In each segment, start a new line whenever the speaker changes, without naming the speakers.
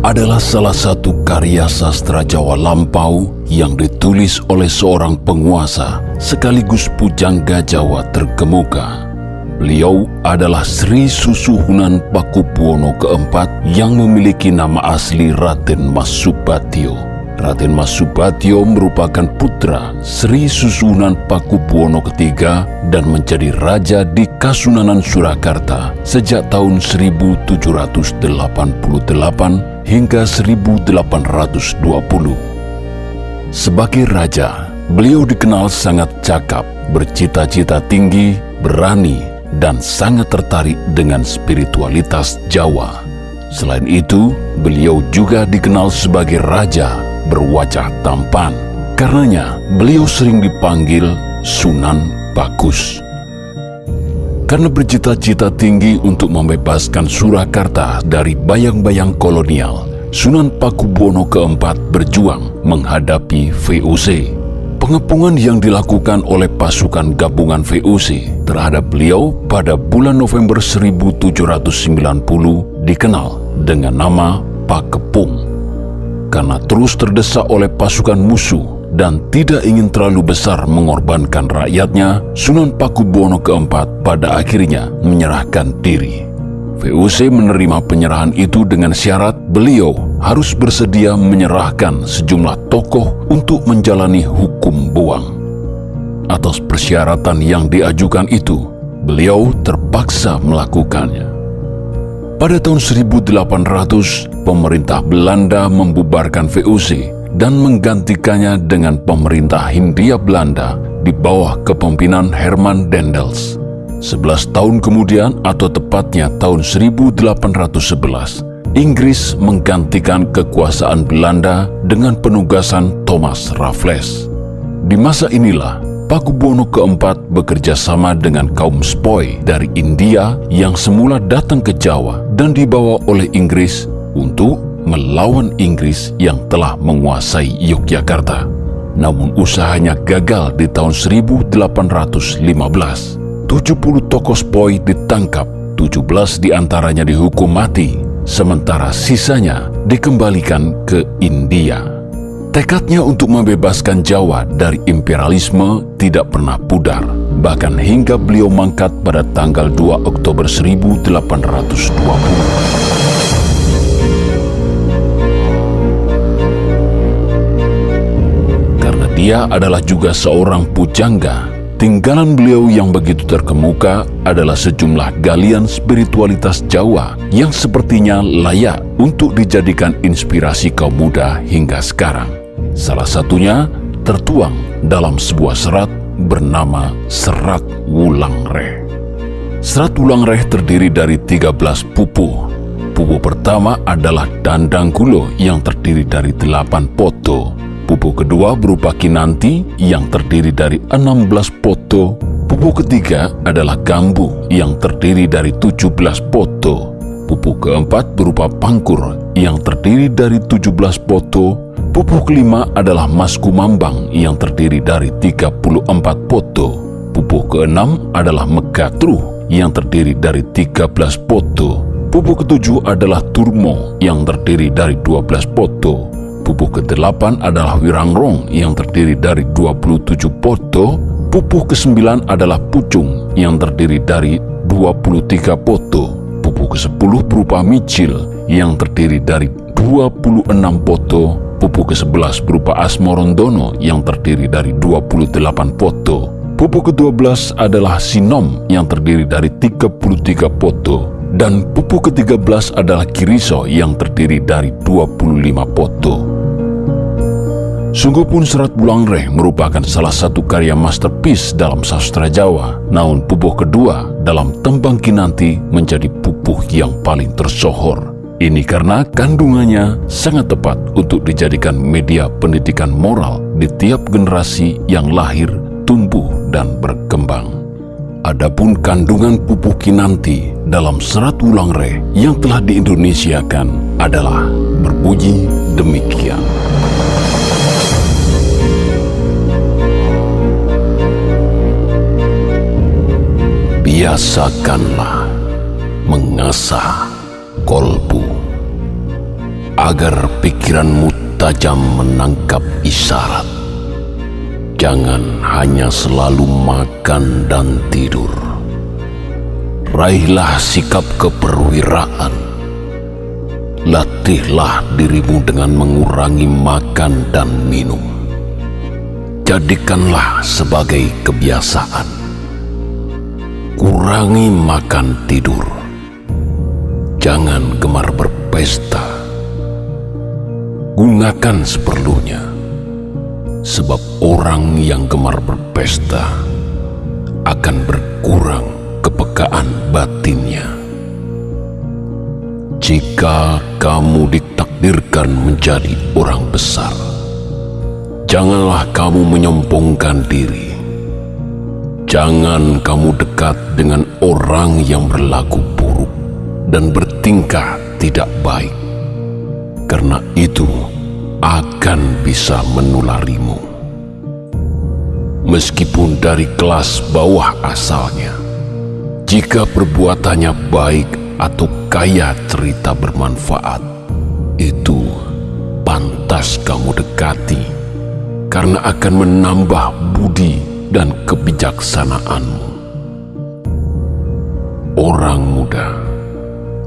adalah salah satu karya sastra Jawa lampau yang ditulis oleh seorang penguasa sekaligus pujangga Jawa terkemuka. Beliau adalah Sri Susuhunan Pakubuwono keempat yang memiliki nama asli Raden Mas Subatyo. Raden Mas Subatyo merupakan putra Sri Susuhunan Pakubuwono ketiga dan menjadi raja di Kasunanan Surakarta sejak tahun 1788 hingga 1820. Sebagai raja, beliau dikenal sangat cakap, bercita-cita tinggi, berani, dan sangat tertarik dengan spiritualitas Jawa. Selain itu, beliau juga dikenal sebagai raja berwajah tampan. Karenanya, beliau sering dipanggil Sunan Bagus. Karena bercita-cita tinggi untuk membebaskan Surakarta dari bayang-bayang kolonial, Sunan Pakubuwono keempat berjuang menghadapi VOC. Pengepungan yang dilakukan oleh pasukan gabungan VOC terhadap beliau pada bulan November 1790 dikenal dengan nama Pakepung. Karena terus terdesak oleh pasukan musuh dan tidak ingin terlalu besar mengorbankan rakyatnya, Sunan Pakubuwono keempat pada akhirnya menyerahkan diri. VOC menerima penyerahan itu dengan syarat beliau harus bersedia menyerahkan sejumlah tokoh untuk menjalani hukum buang. Atas persyaratan yang diajukan itu, beliau terpaksa melakukannya. Pada tahun 1800, pemerintah Belanda membubarkan VOC dan menggantikannya dengan pemerintah Hindia Belanda di bawah kepemimpinan Herman Dendels. 11 tahun kemudian, atau tepatnya tahun 1811, Inggris menggantikan kekuasaan Belanda dengan penugasan Thomas Raffles. Di masa inilah, Pakubuwono keempat bekerja sama dengan kaum Spoi dari India yang semula datang ke Jawa dan dibawa oleh Inggris untuk melawan Inggris yang telah menguasai Yogyakarta. Namun usahanya gagal di tahun 1815. 70 tokoh Spoi ditangkap, 17 diantaranya dihukum mati, sementara sisanya dikembalikan ke India. Tekadnya untuk membebaskan Jawa dari imperialisme tidak pernah pudar, bahkan hingga beliau mangkat pada tanggal 2 Oktober 1820. Karena dia adalah juga seorang pujangga, tinggalan beliau yang begitu terkemuka adalah sejumlah galian spiritualitas Jawa yang sepertinya layak untuk dijadikan inspirasi kaum muda hingga sekarang. Salah satunya tertuang dalam sebuah serat bernama Serat Wulangreh. Serat Wulangreh terdiri dari 13 pupuh. Pupuh pertama adalah Dandangkulo yang terdiri dari 8 poto. Pupuh kedua berupa Kinanti yang terdiri dari 16 poto. Pupuh ketiga adalah Gambu yang terdiri dari 17 poto. Pupuh keempat berupa Pangkur yang terdiri dari 17 poto. Pupuh kelima adalah Mas Kumambang yang terdiri dari 34 poto. Pupuh keenam adalah Megatruh yang terdiri dari 13 poto. Pupuh ketujuh adalah Turmo yang terdiri dari 12 poto. Pupuh ke-8 adalah Wirangrong yang terdiri dari 27 poto. Pupuh ke-9 adalah Pucung yang terdiri dari 23 poto. Pupuh ke-10 berupa Micil yang terdiri dari 26 poto. Pupuh ke-11 berupa Asmorondono yang terdiri dari 28 poto. Pupuh ke-12 adalah Sinom yang terdiri dari 33 poto. Dan pupuh ke-13 adalah Kiriso yang terdiri dari 25 poto. Sungguh pun Serat Wulangreh merupakan salah satu karya masterpiece dalam sastra Jawa. Namun pupuh kedua dalam Tembang Kinanti menjadi pupuh yang paling tersohor. Ini karena kandungannya sangat tepat untuk dijadikan media pendidikan moral di tiap generasi yang lahir, tumbuh, dan berkembang. Adapun kandungan pupuh Kinanti dalam Serat Wulangreh yang telah diindonesiakan adalah berbunyi demikian. Biasakanlah mengasah kolbu.
agar pikiranmu tajam menangkap isyarat. Jangan hanya selalu makan dan tidur. Raihlah sikap keperwiraan. Latihlah dirimu dengan mengurangi makan dan minum. Jadikanlah sebagai kebiasaan. Kurangi makan tidur. Jangan gemar berpesta. Gunakan seperlunya. Sebab orang yang gemar berpesta akan berkurang kepekaan batinnya. Jika kamu ditakdirkan menjadi orang besar, janganlah kamu menyombongkan diri. Jangan kamu dekat dengan orang yang berlaku buruk dan bertingkah tidak baik, karena itu akan bisa menularimu. Meskipun dari kelas bawah asalnya, jika perbuatannya baik atau kaya cerita bermanfaat, itu pantas kamu dekati, karena akan menambah budi dan kebijaksanaanmu. Orang muda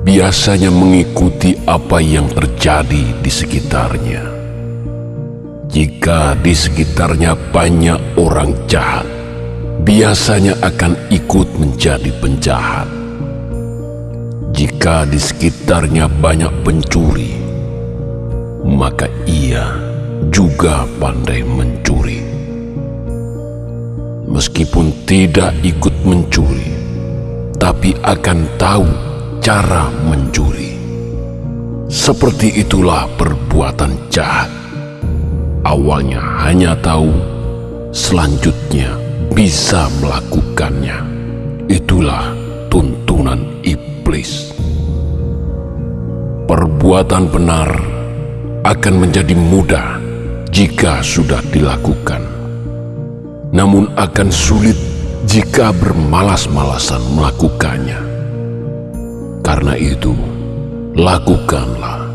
biasanya mengikuti apa yang terjadi di sekitarnya. Jika di sekitarnya banyak orang jahat, biasanya akan ikut menjadi penjahat. Jika di sekitarnya banyak pencuri, maka ia juga pandai mencuri. Meskipun tidak ikut mencuri, tapi akan tahu cara mencuri. Seperti itulah perbuatan jahat. Awalnya hanya tahu, selanjutnya bisa melakukannya. Itulah tuntunan iblis. Perbuatan benar akan menjadi mudah jika sudah dilakukan, namun akan sulit jika bermalas-malasan melakukannya. Karena itu, lakukanlah,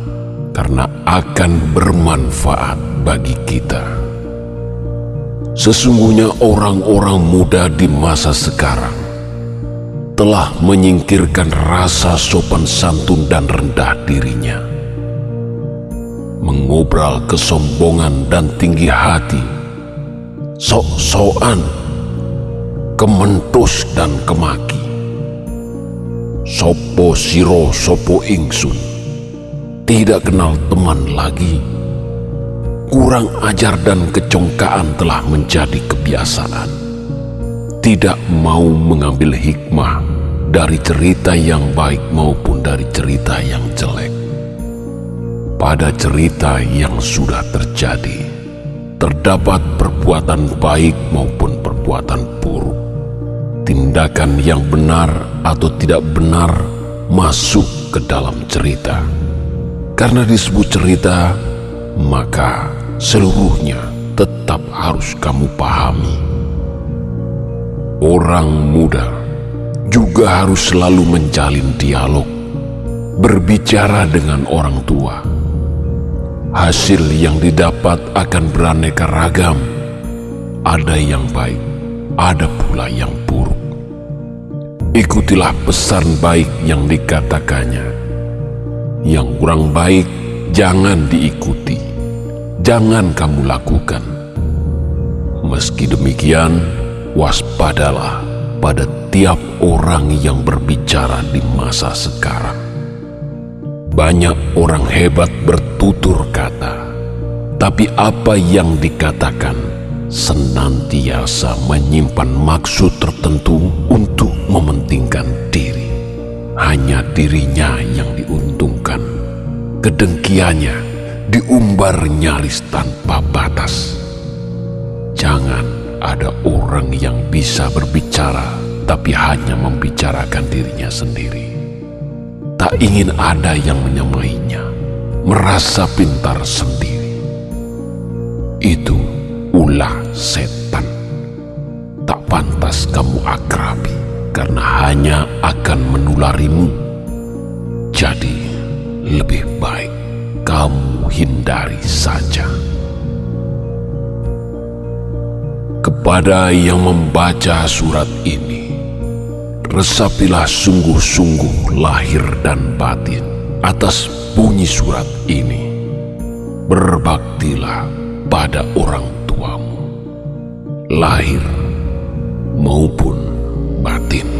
karena akan bermanfaat bagi kita. Sesungguhnya orang-orang muda di masa sekarang telah menyingkirkan rasa sopan santun dan rendah dirinya, mengobral kesombongan dan tinggi hati, sok-sokan, kementus dan kemaki. Sopo siro sopo ingsun, tidak kenal teman lagi. Kurang ajar dan kecongkaan telah menjadi kebiasaan. Tidak mau mengambil hikmah dari cerita yang baik maupun dari cerita yang jelek. Pada cerita yang sudah terjadi, terdapat perbuatan baik maupun perbuatan buruk. Tindakan yang benar atau tidak benar masuk ke dalam cerita. Karena disebut cerita, maka seluruhnya tetap harus kamu pahami. Orang muda juga harus selalu menjalin dialog, berbicara dengan orang tua. Hasil yang didapat akan beraneka ragam. Ada yang baik, ada pula yang buruk. Ikutilah pesan baik yang dikatakannya. Yang kurang baik jangan diikuti, jangan kamu lakukan. Meski demikian, waspadalah pada tiap orang yang berbicara di masa sekarang. Banyak orang hebat bertutur kata, tapi apa yang dikatakan senantiasa menyimpan maksud tertentu untuk mementingkan diri. Hanya dirinya yang diuntungkan. Kedengkiannya diumbar nyaris tanpa batas. Jangan ada orang yang bisa berbicara tapi hanya membicarakan dirinya sendiri. Tak ingin ada yang menyamainya, merasa pintar sendiri. Itu ulah setan. Tak pantas kamu akrabi, karena hanya akan menularimu. Jadi lebih baik kamu hindari saja. Kepada yang membaca surat ini, resapilah sungguh-sungguh lahir dan batin atas bunyi surat ini. Berbaktilah pada orang tuamu, lahir maupun batin.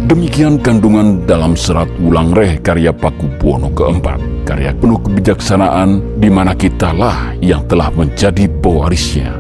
Demikian kandungan dalam serat Wulang Reh karya Pakubuwono keempat, karya penuh kebijaksanaan di mana kitalah yang telah menjadi pewarisnya.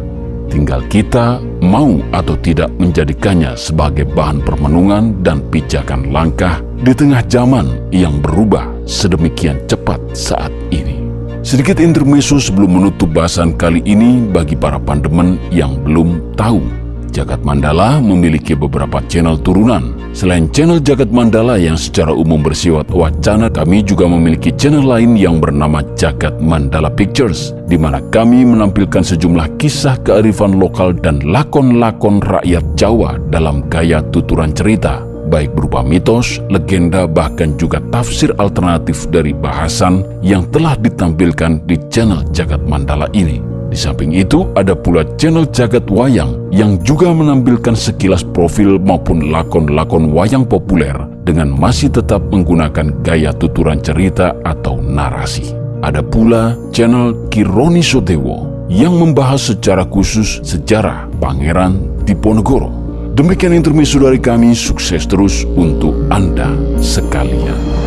Tinggal kita mau atau tidak menjadikannya sebagai bahan permenungan dan pijakan langkah di tengah zaman yang berubah sedemikian cepat saat ini. Sedikit intermezzo sebelum menutup bahasan kali ini bagi para pandemen yang belum tahu. Jagat Mandala memiliki beberapa channel turunan. Selain channel Jagat Mandala yang secara umum bersifat wacana, kami juga memiliki channel lain yang bernama Jagat Mandala Pictures, di mana kami menampilkan sejumlah kisah kearifan lokal dan lakon-lakon rakyat Jawa dalam gaya tuturan cerita, baik berupa mitos, legenda, bahkan juga tafsir alternatif dari bahasan yang telah ditampilkan di channel Jagat Mandala ini. Di samping itu, ada pula channel Jagat Wayang yang juga menampilkan sekilas profil maupun lakon-lakon wayang populer dengan masih tetap menggunakan gaya tuturan cerita atau narasi. Ada pula channel Kironi Sodewo yang membahas secara khusus sejarah Pangeran Diponegoro. Demikian intermezzo dari kami, sukses terus untuk Anda sekalian.